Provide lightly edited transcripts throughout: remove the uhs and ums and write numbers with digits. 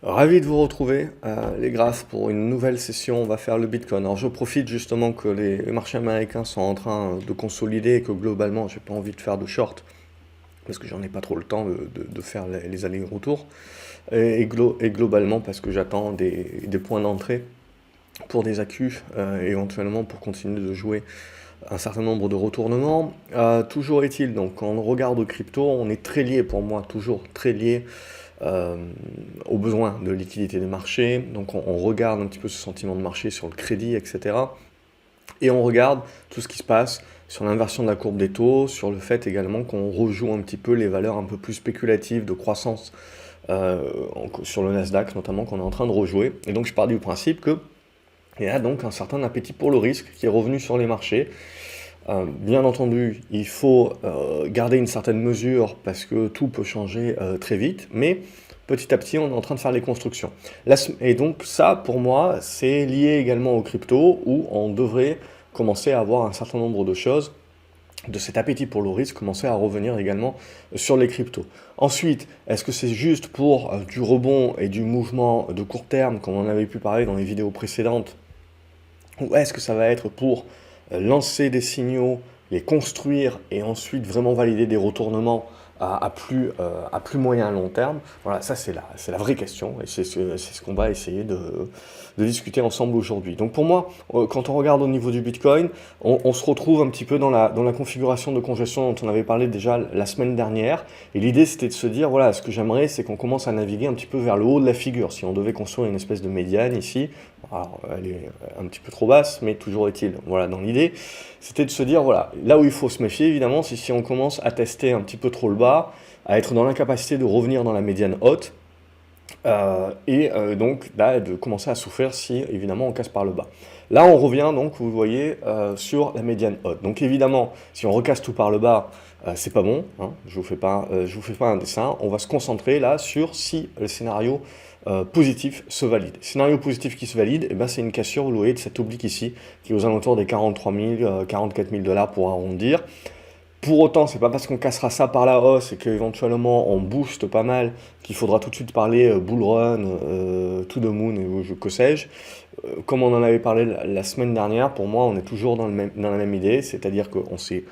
Ravi de vous retrouver, les Grasses, pour une nouvelle session. On va faire le Bitcoin. Alors, je profite justement que les marchés américains sont en train de consolider et que globalement, j'ai pas envie de faire de short parce que j'en ai pas trop le temps de faire les allers-retours. Et globalement, parce que j'attends des points d'entrée pour des accus, éventuellement pour continuer de jouer un certain nombre de retournements. Toujours est-il, donc, quand on regarde au crypto, on est très lié, pour moi, toujours très lié euh, aux besoins de liquidité des marchés. Donc on regarde un petit peu ce sentiment de marché sur le crédit, etc. Et on regarde tout ce qui se passe sur l'inversion de la courbe des taux, sur le fait également qu'on rejoue un petit peu les valeurs un peu plus spéculatives de croissance sur le Nasdaq notamment, qu'on est en train de rejouer. Et donc je pars du principe que il y a donc un certain appétit pour le risque qui est revenu sur les marchés. Bien entendu, il faut garder une certaine mesure parce que tout peut changer très vite, mais petit à petit, on est en train de faire les constructions. Et donc ça, pour moi, c'est lié également aux cryptos où on devrait commencer à avoir un certain nombre de choses, de cet appétit pour le risque, commencer à revenir également sur les cryptos. Ensuite, est-ce que c'est juste pour du rebond et du mouvement de court terme, comme on avait pu parler dans les vidéos précédentes, ou est-ce que ça va être pour lancer des signaux, les construire et ensuite vraiment valider des retournements à plus moyen à long terme? Voilà, ça c'est la vraie question et c'est ce qu'on va essayer de discuter ensemble aujourd'hui. Donc pour moi, quand on regarde au niveau du Bitcoin, on se retrouve un petit peu dans la configuration de congestion dont on avait parlé déjà la semaine dernière. Et l'idée c'était de se dire, voilà, ce que j'aimerais c'est qu'on commence à naviguer un petit peu vers le haut de la figure. Si on devait construire une espèce de médiane ici, alors, elle est un petit peu trop basse, mais toujours est-il, voilà, dans l'idée, c'était de se dire, voilà, là où il faut se méfier, évidemment, c'est si on commence à tester un petit peu trop le bas, à être dans l'incapacité de revenir dans la médiane haute, donc là, de commencer à souffrir si, évidemment, on casse par le bas. Là, on revient, donc, vous voyez, sur la médiane haute. Donc, évidemment, si on recasse tout par le bas, c'est pas bon, hein, je vous fais pas un dessin, on va se concentrer là sur si le scénario positif se valide. Scénario positif qui se valide, eh ben, c'est une cassure, vous voyez, de cet oblique ici, qui est aux alentours des 43 000, 44 000 dollars pour arrondir. Pour autant, c'est pas parce qu'on cassera ça par la hausse et qu'éventuellement on booste pas mal qu'il faudra tout de suite parler bull run, to the moon et que sais-je. Comme on en avait parlé la semaine dernière, pour moi on est toujours dans la même idée, c'est-à-dire qu'on s'est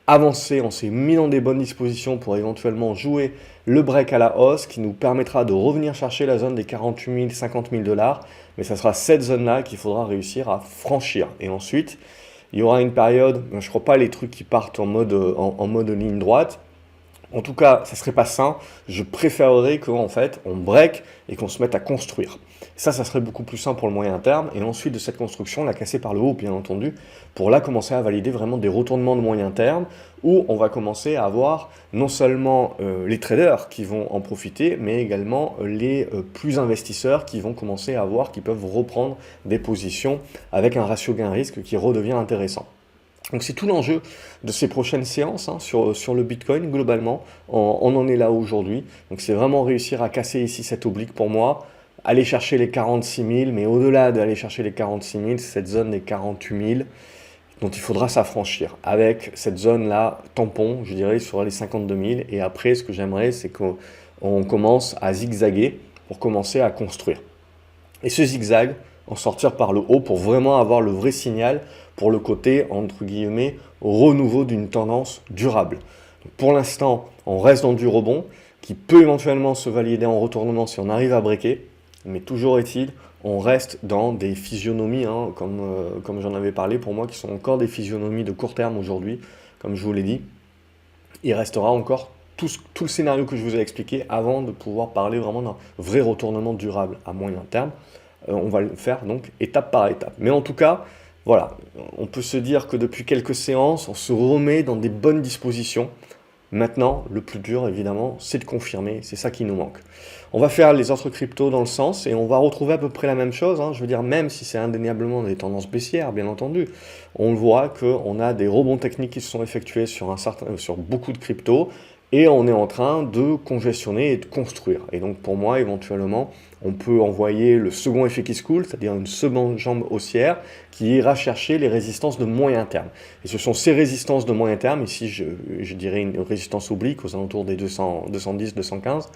avancé, on s'est mis dans des bonnes dispositions pour éventuellement jouer le break à la hausse qui nous permettra de revenir chercher la zone des 48 000, 50 000 dollars, mais ça sera cette zone-là qu'il faudra réussir à franchir. Et ensuite, il y aura une période, je ne crois pas les trucs qui partent en mode ligne droite. En tout cas, ça serait pas sain. Je préférerais qu'en fait, on break et qu'on se mette à construire. Ça serait beaucoup plus sain pour le moyen terme. Et ensuite de cette construction, la casser par le haut, bien entendu, pour là commencer à valider vraiment des retournements de moyen terme, où on va commencer à avoir non seulement les traders qui vont en profiter, mais également les plus investisseurs qui vont commencer à voir, qui peuvent reprendre des positions avec un ratio gain-risque qui redevient intéressant. Donc c'est tout l'enjeu de ces prochaines séances hein, sur le Bitcoin globalement. On en est là aujourd'hui. Donc c'est vraiment réussir à casser ici cette oblique pour moi. Aller chercher les 46 000, mais au-delà d'aller chercher les 46 000, c'est cette zone des 48 000 dont il faudra s'affranchir. Avec cette zone-là, tampon, je dirais, sur les 52 000. Et après, ce que j'aimerais, c'est qu'on commence à zigzaguer pour commencer à construire. Et ce zigzag, en sortir par le haut pour vraiment avoir le vrai signal pour le côté, entre guillemets, renouveau d'une tendance durable. Donc pour l'instant, on reste dans du rebond qui peut éventuellement se valider en retournement si on arrive à breaker, mais toujours est-il, on reste dans des physionomies, hein, comme j'en avais parlé pour moi, qui sont encore des physionomies de court terme aujourd'hui, comme je vous l'ai dit. Il restera encore tout le scénario que je vous ai expliqué avant de pouvoir parler vraiment d'un vrai retournement durable à moyen terme. On va le faire donc étape par étape. Mais en tout cas, voilà, on peut se dire que depuis quelques séances, on se remet dans des bonnes dispositions. Maintenant, le plus dur, évidemment, c'est de confirmer, c'est ça qui nous manque. On va faire les autres cryptos dans le sens et on va retrouver à peu près la même chose, hein. Je veux dire, même si c'est indéniablement des tendances baissières, bien entendu, on voit qu'on a des rebonds techniques qui se sont effectués sur beaucoup de cryptos et on est en train de congestionner et de construire. Et donc pour moi, éventuellement, on peut envoyer le second effet qui se coule, c'est-à-dire une seconde jambe haussière qui ira chercher les résistances de moyen terme. Et ce sont ces résistances de moyen terme, ici je dirais une résistance oblique aux alentours des 200, 210, 215,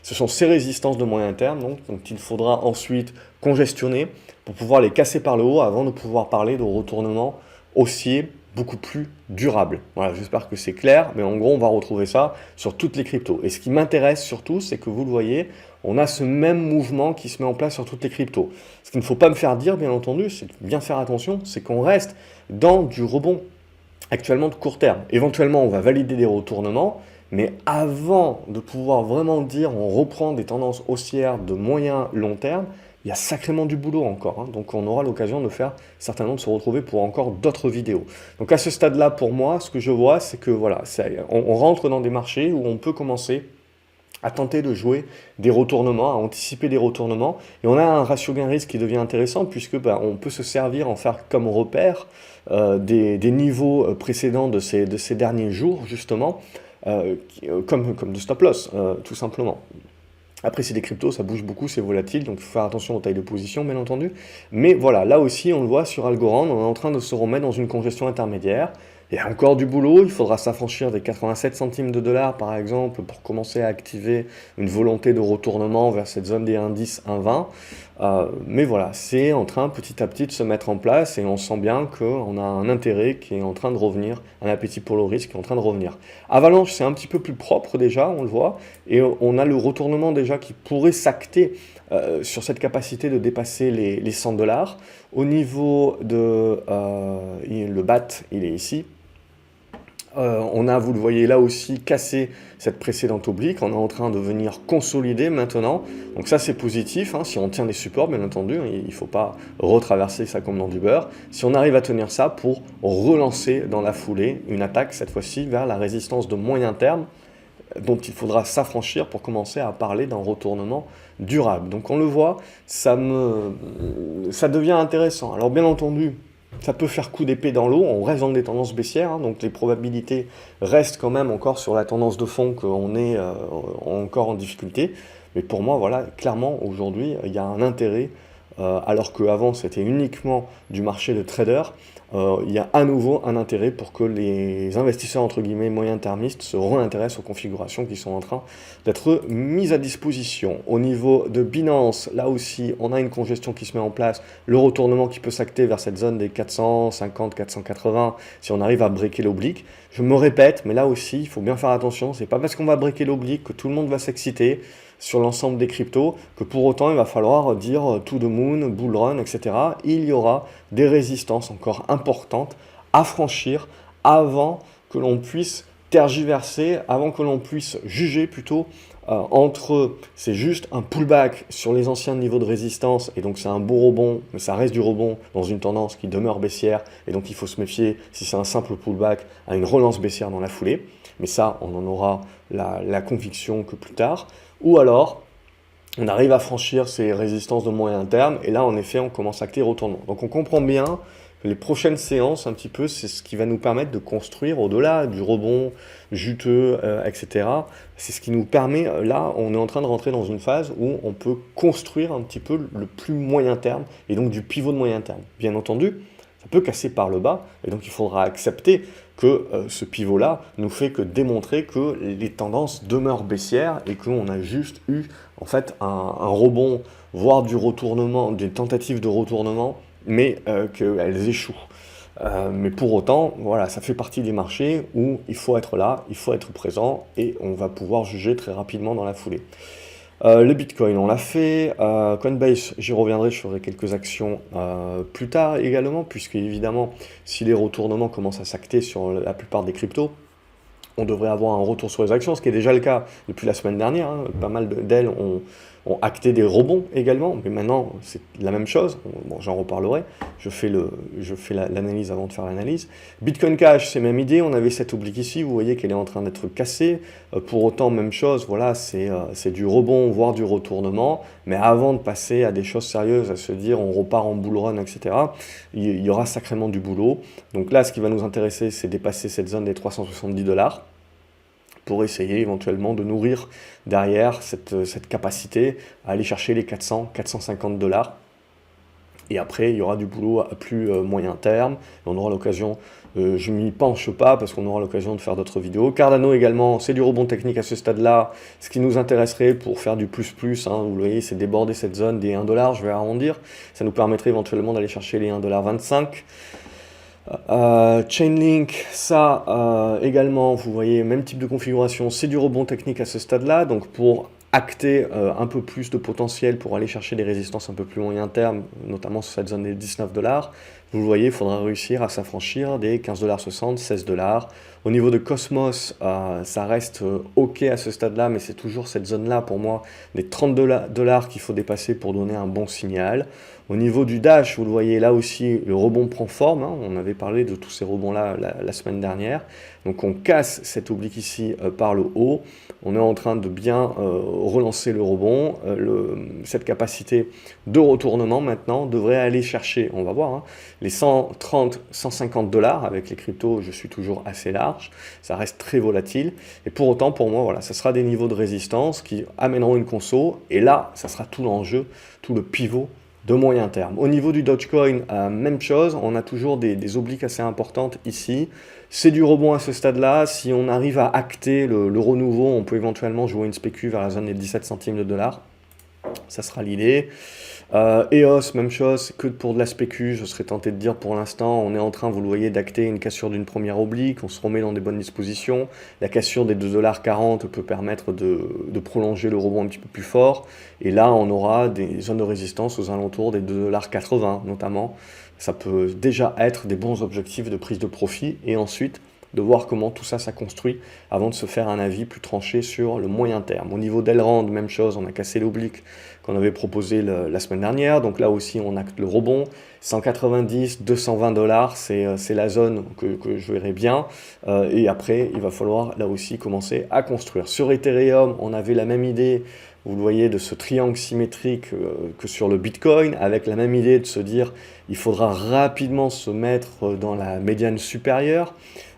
Ce sont ces résistances de moyen terme, donc il faudra ensuite congestionner pour pouvoir les casser par le haut avant de pouvoir parler de retournement haussier beaucoup plus durable. Voilà, j'espère que c'est clair, mais en gros, on va retrouver ça sur toutes les cryptos. Et ce qui m'intéresse surtout, c'est que vous le voyez, on a ce même mouvement qui se met en place sur toutes les cryptos. Ce qu'il ne faut pas me faire dire, bien entendu, c'est de bien faire attention, c'est qu'on reste dans du rebond actuellement de court terme. Éventuellement, on va valider des retournements, mais avant de pouvoir vraiment dire on reprend des tendances haussières de moyen long terme, il y a sacrément du boulot encore, hein. Donc on aura l'occasion de faire certainement de se retrouver pour encore d'autres vidéos. Donc à ce stade-là, pour moi, ce que je vois, c'est que voilà, on rentre dans des marchés où on peut commencer à tenter de jouer des retournements, à anticiper des retournements. Et on a un ratio gain-risque qui devient intéressant puisque on peut se servir, en faire comme repère des niveaux précédents de ces derniers jours, justement, comme de stop loss, tout simplement. Après, c'est des cryptos, ça bouge beaucoup, c'est volatile, donc il faut faire attention aux tailles de position, bien entendu. Mais voilà, là aussi, on le voit sur Algorand, on est en train de se remettre dans une congestion intermédiaire. Il y a encore du boulot, il faudra s'affranchir des 87 centimes de dollars, par exemple, pour commencer à activer une volonté de retournement vers cette zone des 1,10, 1,20. Mais voilà, c'est en train petit à petit de se mettre en place et on sent bien qu'on a un intérêt qui est en train de revenir, un appétit pour le risque qui est en train de revenir. Avalanche, c'est un petit peu plus propre déjà, on le voit, et on a le retournement déjà qui pourrait s'acter sur cette capacité de dépasser les 100 dollars. Au niveau de le BAT, il est ici. On a, vous le voyez là aussi, cassé cette précédente oblique. On est en train de venir consolider maintenant. Donc ça, c'est positif, hein. Si on tient des supports, bien entendu, il ne faut pas retraverser ça comme dans du beurre. Si on arrive à tenir ça pour relancer dans la foulée une attaque, cette fois-ci, vers la résistance de moyen terme, dont il faudra s'affranchir pour commencer à parler d'un retournement durable. Donc on le voit, ça devient intéressant. Alors bien entendu, ça peut faire coup d'épée dans l'eau, on reste dans des tendances baissières, hein, donc les probabilités restent quand même encore sur la tendance de fond qu'on est encore en difficulté. Mais pour moi, voilà, clairement, aujourd'hui, il y a un intérêt, alors qu'avant c'était uniquement du marché de traders, il y a à nouveau un intérêt pour que les investisseurs, entre guillemets, moyen-termistes se réintéressent aux configurations qui sont en train d'être mises à disposition. Au niveau de Binance, là aussi, on a une congestion qui se met en place, le retournement qui peut s'acter vers cette zone des 450, 480, si on arrive à breaker l'oblique. Je me répète, mais là aussi, il faut bien faire attention, c'est pas parce qu'on va breaker l'oblique que tout le monde va s'exciter sur l'ensemble des cryptos, que pour autant il va falloir dire to the moon, bull run, etc. Il y aura des résistances encore importantes à franchir avant que l'on puisse tergiverser, avant que l'on puisse juger plutôt entre c'est juste un pullback sur les anciens niveaux de résistance et donc c'est un beau rebond, mais ça reste du rebond dans une tendance qui demeure baissière et donc il faut se méfier si c'est un simple pullback à une relance baissière dans la foulée. Mais ça, on en aura la conviction que plus tard. Ou alors, on arrive à franchir ces résistances de moyen terme, et là, en effet, on commence à acter retournement. Donc on comprend bien que les prochaines séances, un petit peu, c'est ce qui va nous permettre de construire au-delà du rebond juteux, etc. C'est ce qui nous permet, là, on est en train de rentrer dans une phase où on peut construire un petit peu le plus moyen terme, et donc du pivot de moyen terme. Bien entendu, ça peut casser par le bas, et donc il faudra accepter que ce pivot-là ne fait que démontrer que les tendances demeurent baissières et qu'on a juste eu en fait un rebond, voire du retournement, des tentatives de retournement, mais qu'elles échouent. Mais pour autant, voilà, ça fait partie des marchés où il faut être là, il faut être présent et on va pouvoir juger très rapidement dans la foulée. Le Bitcoin, on l'a fait. Coinbase, j'y reviendrai, je ferai quelques actions plus tard également, puisque évidemment, si les retournements commencent à s'acter sur la plupart des cryptos, on devrait avoir un retour sur les actions, ce qui est déjà le cas depuis la semaine dernière, hein. Pas mal d'elles ont acté des rebonds également, mais maintenant c'est la même chose. Bon, j'en reparlerai, je fais l'analyse avant de faire l'analyse. Bitcoin Cash, c'est même idée, on avait cette oblique ici, vous voyez qu'elle est en train d'être cassée. Pour autant, même chose, voilà, c'est du rebond, voire du retournement, mais avant de passer à des choses sérieuses, à se dire on repart en bull run, etc., il y aura sacrément du boulot. Donc là, ce qui va nous intéresser, c'est dépasser cette zone des 370 dollars. Pour essayer éventuellement de nourrir derrière cette capacité à aller chercher les 400, 450 dollars. Et après, il y aura du boulot à plus moyen terme. Et on aura l'occasion, je ne m'y penche pas parce qu'on aura l'occasion de faire d'autres vidéos. Cardano également, c'est du rebond technique à ce stade-là. Ce qui nous intéresserait pour faire du plus, hein, vous voyez, c'est déborder cette zone des 1$, je vais arrondir. Ça nous permettrait éventuellement d'aller chercher les 1,25 $. Chainlink, ça également, vous voyez, même type de configuration, c'est du rebond technique à ce stade-là. Donc pour acter un peu plus de potentiel pour aller chercher des résistances un peu plus moyen terme, notamment sur cette zone des 19$. Vous le voyez, il faudra réussir à s'affranchir des 15,60 $, 16$. Au niveau de Cosmos, ça reste OK à ce stade-là, mais c'est toujours cette zone-là, pour moi, des 30$ qu'il faut dépasser pour donner un bon signal. Au niveau du Dash, vous le voyez, là aussi, le rebond prend forme, hein. On avait parlé de tous ces rebonds-là la semaine dernière. Donc on casse cet oblique ici par le haut. On est en train de bien relancer le rebond. Cette capacité de retournement maintenant devrait aller chercher, on va voir, hein, les 130, 150$ avec les cryptos. Je suis toujours assez large, ça reste très volatile. Et pour autant, pour moi, voilà, ça sera des niveaux de résistance qui amèneront une conso. Et là, ça sera tout l'enjeu, tout le pivot de moyen terme. Au niveau du Dogecoin, même chose, on a toujours des obliques assez importantes ici. C'est du rebond à ce stade-là. Si on arrive à acter le renouveau, on peut éventuellement jouer une spécu vers la zone des 17 centimes de dollars. Ça sera l'idée. EOS, même chose, que pour de la spécu, je serais tenté de dire pour l'instant, on est en train, vous le voyez, d'acter une cassure d'une première oblique, on se remet dans des bonnes dispositions. La cassure des 2,40 $ peut permettre de prolonger le rebond un petit peu plus fort. Et là, on aura des zones de résistance aux alentours des 2,80 $ notamment. Ça peut déjà être des bons objectifs de prise de profit. Et ensuite, de voir comment tout ça construit avant de se faire un avis plus tranché sur le moyen terme. Au niveau d'Elrond, même chose, on a cassé l'oblique qu'on avait proposé la semaine dernière, donc là aussi on acte le rebond, 190, 220$, c'est la zone que je verrai bien, et après il va falloir là aussi commencer à construire. Sur Ethereum, on avait la même idée, vous le voyez, de ce triangle symétrique que sur le Bitcoin, avec la même idée de se dire il faudra rapidement se mettre dans la médiane supérieure.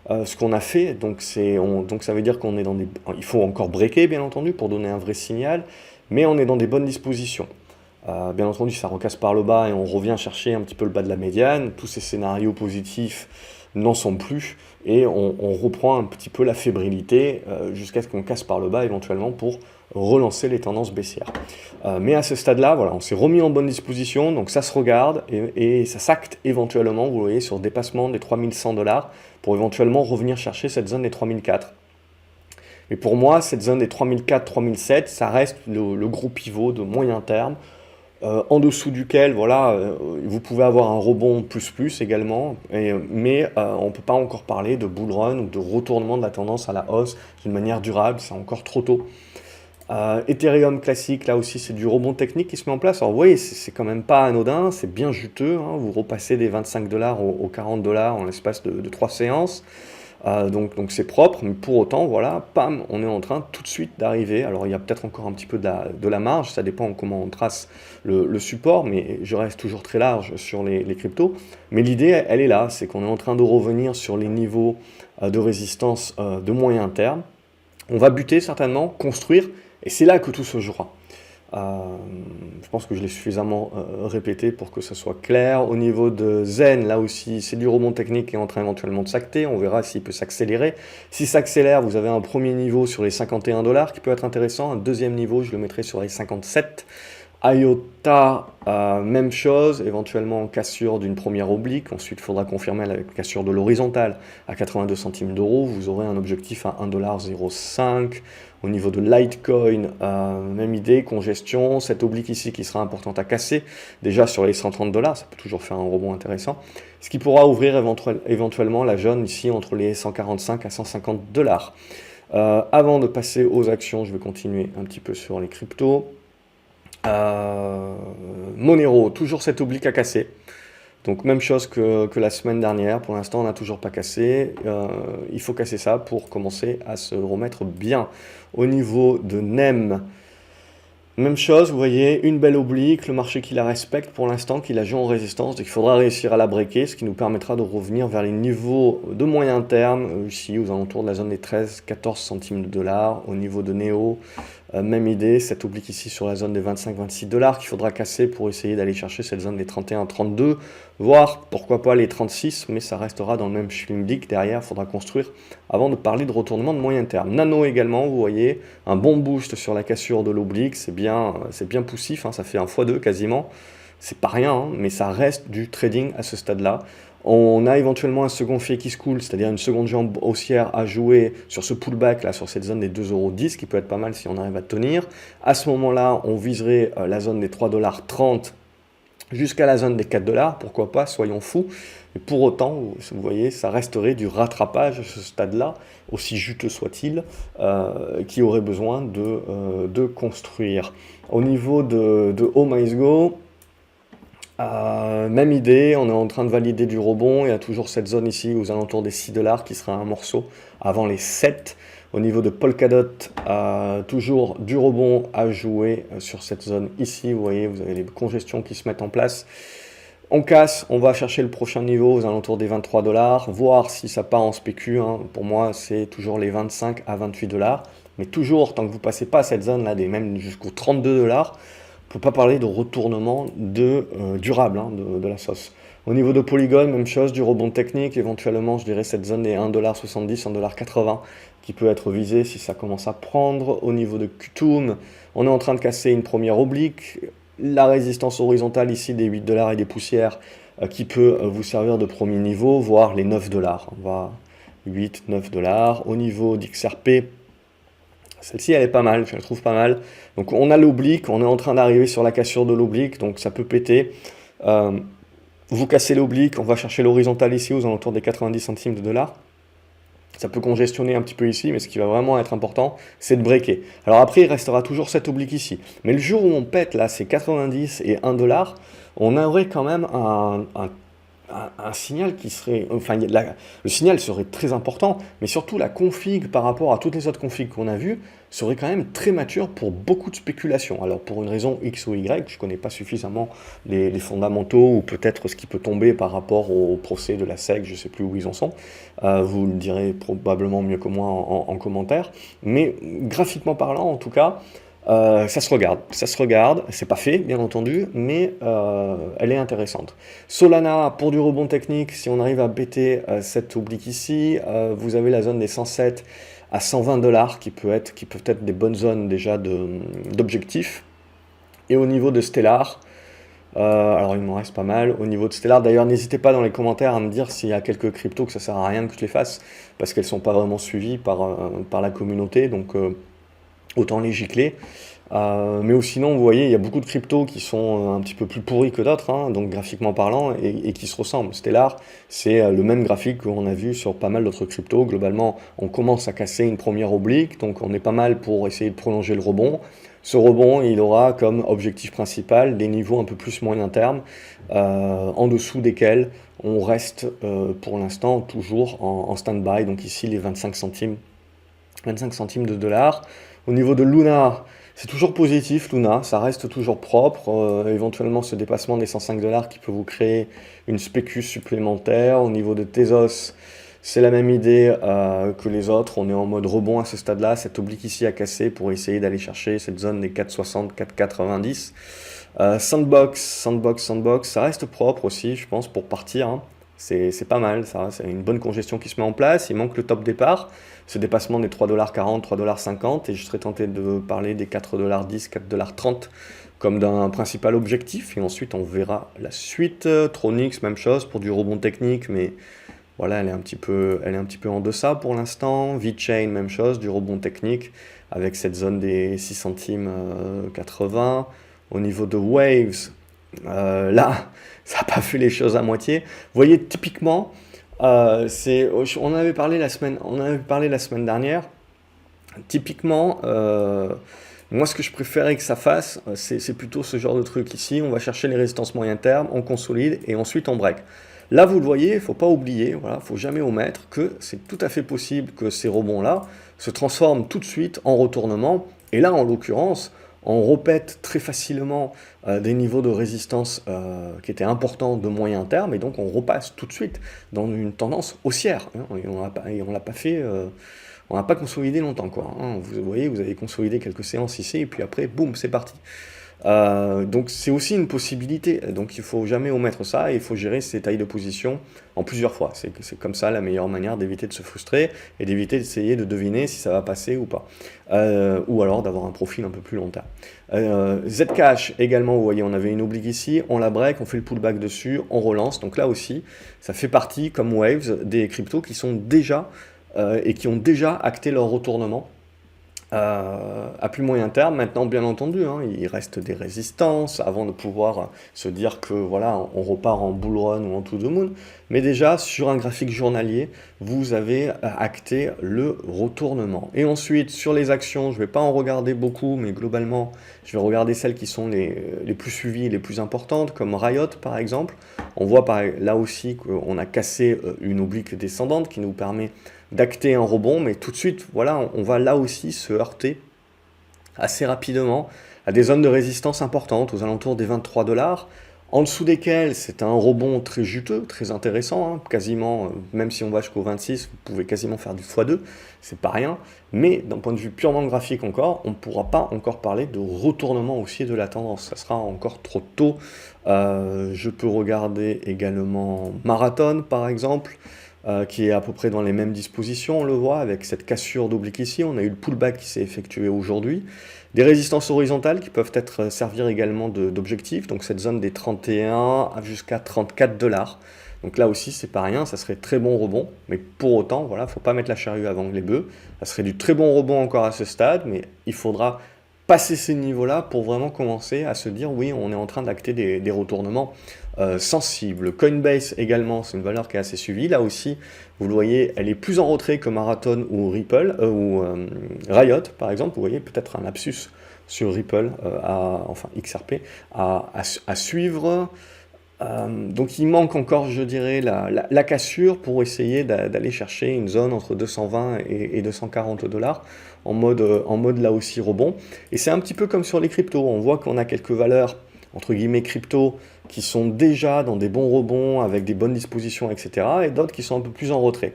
Ce qu'on a fait, donc ça veut dire qu'on est dans des... Il faut encore breaker, bien entendu, pour donner un vrai signal, mais on est dans des bonnes dispositions. Bien entendu, ça recasse par le bas et on revient chercher un petit peu le bas de la médiane. Tous ces scénarios positifs n'en sont plus et on reprend un petit peu la fébrilité jusqu'à ce qu'on casse par le bas éventuellement pour relancer les tendances baissières. Mais à ce stade-là, voilà, on s'est remis en bonne disposition, donc ça se regarde et ça s'acte éventuellement, vous voyez, sur dépassement des 3100$ pour éventuellement revenir chercher cette zone des 3004. Et pour moi, cette zone des 3004-3007, ça reste le gros pivot de moyen terme, en dessous duquel, voilà, vous pouvez avoir un rebond plus également, mais on ne peut pas encore parler de bull run ou de retournement de la tendance à la hausse d'une manière durable, c'est encore trop tôt. Ethereum classique, là aussi c'est du rebond technique qui se met en place. Alors vous voyez, c'est quand même pas anodin, c'est bien juteux, hein, vous repassez des 25$ aux 40$ en l'espace de 3 séances. Donc c'est propre, mais pour autant, voilà, pam, on est en train tout de suite d'arriver. Alors il y a peut-être encore un petit peu de la marge, ça dépend comment on trace le support, mais je reste toujours très large sur les cryptos. Mais l'idée, elle est là, c'est qu'on est en train de revenir sur les niveaux de résistance de moyen terme. On va buter certainement, construire, et c'est là que tout se jouera. Je pense que je l'ai suffisamment répété pour que ce soit clair. Au niveau de Zen, là aussi, c'est du rebond technique qui est en train éventuellement de s'acter. On verra s'il peut s'accélérer. Si ça s'accélère, vous avez un premier niveau sur les 51$ qui peut être intéressant. Un deuxième niveau, je le mettrai sur les 57. IOTA, même chose, éventuellement cassure d'une première oblique. Ensuite, il faudra confirmer la cassure de l'horizontale à 82 centimes d'euros. Vous aurez un objectif à 1,05$. Au niveau de Litecoin, même idée, congestion. Cette oblique ici qui sera importante à casser. Déjà sur les 130$, ça peut toujours faire un rebond intéressant. Ce qui pourra ouvrir éventuellement la zone ici entre les 145 à 150$. Avant de passer aux actions, je vais continuer un petit peu sur les cryptos. Monero, toujours cette oblique à casser. Donc même chose que la semaine dernière, pour l'instant on n'a toujours pas cassé, il faut casser ça pour commencer à se remettre bien. Au niveau de NEM, même chose, vous voyez, une belle oblique, le marché qui la respecte pour l'instant, qui la joue en résistance, donc il faudra réussir à la breaker, ce qui nous permettra de revenir vers les niveaux de moyen terme, ici aux alentours de la zone des 13-14 centimes de dollars. Au niveau de Neo, Même idée, cette oblique ici sur la zone des 25-26 dollars qu'il faudra casser pour essayer d'aller chercher cette zone des 31-32, voire pourquoi pas les 36, mais ça restera dans le même schlingbik. Derrière, il faudra construire avant de parler de retournement de moyen terme. Nano également, vous voyez, un bon boost sur la cassure de l'oblique, c'est bien poussif, hein, ça fait un x2 quasiment. C'est pas rien, hein, mais ça reste du trading à ce stade-là. On a éventuellement un second fait qui se coule, c'est-à-dire une seconde jambe haussière à jouer sur ce pullback, là, sur cette zone des 2,10 €, qui peut être pas mal si on arrive à tenir. À ce moment-là, on viserait la zone des 3,30 $ jusqu'à la zone des 4 $, pourquoi pas, soyons fous. Mais pour autant, vous voyez, ça resterait du rattrapage à ce stade-là, aussi juteux soit-il, qui aurait besoin de construire. Au niveau de Home Ice Go, même idée, on est en train de valider du rebond, il y a toujours cette zone ici aux alentours des 6 $ qui sera un morceau avant les 7. Au niveau de Polkadot, toujours du rebond à jouer sur cette zone ici, vous voyez, vous avez les congestions qui se mettent en place. On casse, on va chercher le prochain niveau aux alentours des 23 $, voir si ça part en spécu, hein. Pour moi c'est toujours les 25 à 28 $, mais toujours tant que vous passez pas cette zone là, même jusqu'aux 32 $, on ne peut pas parler de retournement durable, hein, de la sauce. Au niveau de Polygon, même chose, du rebond technique, éventuellement je dirais cette zone des 1,70 $, 1,80 $ qui peut être visée si ça commence à prendre. Au niveau de Qtum, on est en train de casser une première oblique, la résistance horizontale ici des 8 $ et des poussières qui peut vous servir de premier niveau, voire les 9 $. On va 8, 9 $. Au niveau d'XRP, celle-ci, elle est pas mal, je la trouve pas mal. Donc on a l'oblique, on est en train d'arriver sur la cassure de l'oblique, donc ça peut péter. Vous cassez l'oblique, on va chercher l'horizontale ici aux alentours des 90 centimes de dollars. Ça peut congestionner un petit peu ici, mais ce qui va vraiment être important, c'est de breaker. Alors après, il restera toujours cette oblique ici. Mais le jour où on pète, là, c'est 90 et 1 $, on aurait quand même un signal qui serait, enfin le signal serait très important, mais surtout la config par rapport à toutes les autres configs qu'on a vues serait quand même très mature pour beaucoup de spéculation. Alors pour une raison X ou Y, je ne connais pas suffisamment les fondamentaux ou peut-être ce qui peut tomber par rapport au procès de la SEC, je ne sais plus où ils en sont, vous le direz probablement mieux que moi en commentaire, mais graphiquement parlant en tout cas, ça se regarde, c'est pas fait bien entendu, mais elle est intéressante. Solana, pour du rebond technique, si on arrive à bêter cette oblique ici, vous avez la zone des 107 à 120 $ qui peuvent être des bonnes zones déjà d'objectifs. Et au niveau de Stellar, alors il m'en reste pas mal. Au niveau de Stellar, d'ailleurs, n'hésitez pas dans les commentaires à me dire s'il y a quelques cryptos que ça sert à rien que je les fasse, parce qu'elles sont pas vraiment suivies par la communauté, donc autant les gicler. Mais sinon, vous voyez, il y a beaucoup de cryptos qui sont un petit peu plus pourris que d'autres, hein, donc graphiquement parlant, et qui se ressemblent. Stellar, c'est le même graphique qu'on a vu sur pas mal d'autres cryptos. Globalement, on commence à casser une première oblique, donc on est pas mal pour essayer de prolonger le rebond. Ce rebond, il aura comme objectif principal des niveaux un peu plus moyen terme, en dessous desquels on reste pour l'instant toujours en stand-by, donc ici les 25 centimes de dollars. Au niveau de Luna, c'est toujours positif, Luna, ça reste toujours propre. Éventuellement, ce dépassement des 105 $ qui peut vous créer une spécu supplémentaire. Au niveau de Tezos, c'est la même idée que les autres. On est en mode rebond à ce stade-là. Cette oblique ici à casser pour essayer d'aller chercher cette zone des 4,60, 4,90. Sandbox, ça reste propre aussi, je pense, pour partir, hein. C'est pas mal, ça, c'est une bonne congestion qui se met en place. Il manque le top départ, ce dépassement des 3,40 $, 3,50 $, et je serais tenté de parler des 4,10 $, 4,30 $ comme d'un principal objectif, et ensuite on verra la suite. Tronix, même chose pour du rebond technique, mais voilà, elle est un petit peu en deçà pour l'instant. VeChain, même chose, du rebond technique, avec cette zone des 6 centimes 80. Au niveau de Waves, là, ça n'a pas fait les choses à moitié. Vous voyez, typiquement, on en avait parlé la semaine dernière. Typiquement, moi, ce que je préférais que ça fasse, c'est plutôt ce genre de truc ici. On va chercher les résistances moyen terme, on consolide et ensuite on break. Là, vous le voyez, il ne faut pas oublier, voilà, faut jamais omettre que c'est tout à fait possible que ces rebonds-là se transforment tout de suite en retournement. Et là, en l'occurrence, on répète très facilement des niveaux de résistance qui étaient importants de moyen terme, et donc on repasse tout de suite dans une tendance haussière, hein, et on l'a pas fait, on n'a pas consolidé longtemps, quoi, hein. Vous voyez, vous avez consolidé quelques séances ici, et puis après, boum, c'est parti. Donc c'est aussi une possibilité, donc il faut jamais omettre ça, et il faut gérer ses tailles de position en plusieurs fois. C'est comme ça la meilleure manière d'éviter de se frustrer, et d'éviter d'essayer de deviner si ça va passer ou pas. Ou alors d'avoir un profil un peu plus long terme. Zcash également, vous voyez, on avait une oblique ici, on la break, on fait le pullback dessus, on relance, donc là aussi, ça fait partie, comme Waves, des cryptos qui sont déjà, et qui ont déjà acté leur retournement. À plus moyen terme. Maintenant, bien entendu, hein, il reste des résistances avant de pouvoir se dire que voilà, on repart en bull run ou en to the moon. Mais déjà, sur un graphique journalier, vous avez acté le retournement. Et ensuite, sur les actions, je ne vais pas en regarder beaucoup, mais globalement, je vais regarder celles qui sont les plus suivies, les plus importantes, comme Riot par exemple. On voit là aussi qu'on a cassé une oblique descendante qui nous permet d'acter un rebond, mais tout de suite, voilà, on va là aussi se heurter assez rapidement à des zones de résistance importantes, aux alentours des 23 $, en dessous desquelles c'est un rebond très juteux, très intéressant, hein, quasiment, même si on va jusqu'au 26, vous pouvez quasiment faire du x2, c'est pas rien, mais d'un point de vue purement graphique encore, on ne pourra pas encore parler de retournement haussier de la tendance, ça sera encore trop tôt. Je peux regarder également Marathon par exemple, qui est à peu près dans les mêmes dispositions, on le voit, avec cette cassure d'oblique ici, on a eu le pullback qui s'est effectué aujourd'hui, des résistances horizontales qui peuvent servir également d'objectif, donc cette zone des 31 jusqu'à 34 $. Donc là aussi, c'est pas rien, ça serait très bon rebond, mais pour autant, voilà, faut pas mettre la charrue avant les bœufs, ça serait du très bon rebond encore à ce stade, mais il faudra passer ces niveaux-là pour vraiment commencer à se dire oui, on est en train d'acter des retournements sensibles. Coinbase également, c'est une valeur qui est assez suivie. Là aussi, vous le voyez, elle est plus en retrait que Marathon ou Ripple, ou Riot par exemple. Vous voyez peut-être un lapsus sur Ripple, enfin XRP, à suivre. Donc il manque encore, je dirais, la cassure pour essayer d'aller chercher une zone entre 220 et 240 $, en mode là aussi rebond. Et c'est un petit peu comme sur les cryptos, on voit qu'on a quelques valeurs, entre guillemets, crypto, qui sont déjà dans des bons rebonds, avec des bonnes dispositions, etc. Et d'autres qui sont un peu plus en retrait.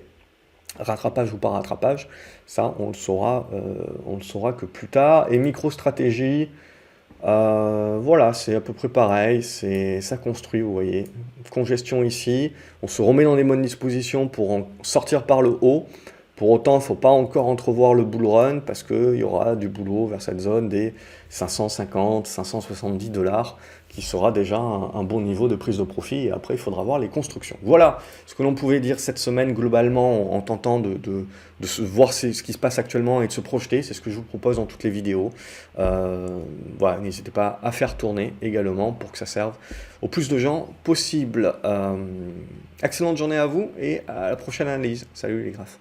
Rattrapage ou pas rattrapage, ça on le saura que plus tard. Et MicroStrategy, voilà, c'est à peu près pareil, ça construit, vous voyez. Congestion ici, on se remet dans les bonnes dispositions pour en sortir par le haut. Pour autant, il ne faut pas encore entrevoir le bull run parce qu'il y aura du boulot vers cette zone des 550, 570 $, qui sera déjà un bon niveau de prise de profit. Et après, il faudra voir les constructions. Voilà ce que l'on pouvait dire cette semaine globalement en tentant de voir ce qui se passe actuellement et de se projeter. C'est ce que je vous propose dans toutes les vidéos. Voilà, n'hésitez pas à faire tourner également pour que ça serve au plus de gens possible. Excellente journée à vous et à la prochaine analyse. Salut les graphes.